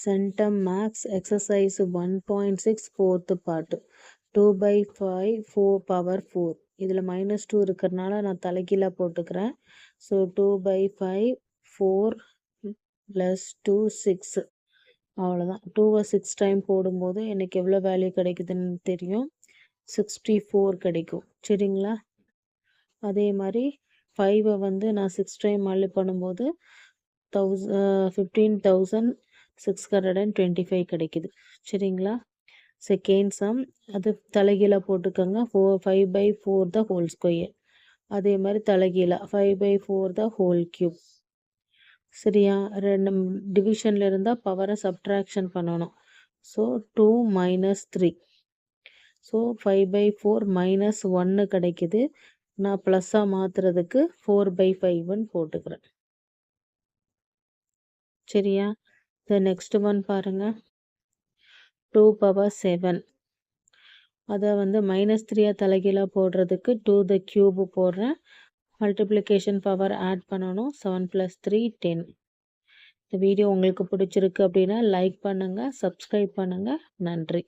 Centum Max exercise 1.6 fourth part 2 by 5 4 power 4 இதில் -2 இருக்கிறனால நான் தலைகீழாக போட்டுக்கிறேன். ஸோ 2 by 5 4 + 2 6 அவ்வளோதான். 2வை 6 டைம் போடும்போது எனக்கு எவ்வளோ வேல்யூ கிடைக்குதுன்னு தெரியும். 64 கிடைக்கும். சரிங்களா? அதே மாதிரி 5வை வந்து நான் 6 டைம் மல்டி பண்ணும்போது 15,625 கிடைக்குது. சரிங்களா? செகண்ட் சம் அது தலைகீழாக போட்டுக்கோங்க. 5 by 4 த ஹோல் ஸ்கொயர். அதே மாதிரி தலைகீழாக 5 by 4 த ஹோல் கியூப். சரியா? ரெண்டு டிவிஷனில் இருந்தால் பவரை சப்ட்ராக்ஷன் பண்ணணும். ஸோ 2 - 3. ஸோ 5 by 4 -1 கிடைக்குது. நான் ப்ளஸ்ஸாக மாற்றுறதுக்கு 4 by 5ன்னு போட்டுக்கிறேன். சரியா? நெக்ஸ்ட் ஒன் பாருங்கள். 2 power 7. அதை வந்து -3 தலைகீழாக போடுறதுக்கு 2 த கியூப் போடுறேன். மல்டிப்ளிகேஷன் பவர் ஆட் பண்ணணும். 7 + 3 10. இந்த வீடியோ உங்களுக்கு பிடிச்சிருக்கு அப்படின்னா லைக் பண்ணுங்கள், சப்ஸ்கிரைப் பண்ணுங்கள். நன்றி.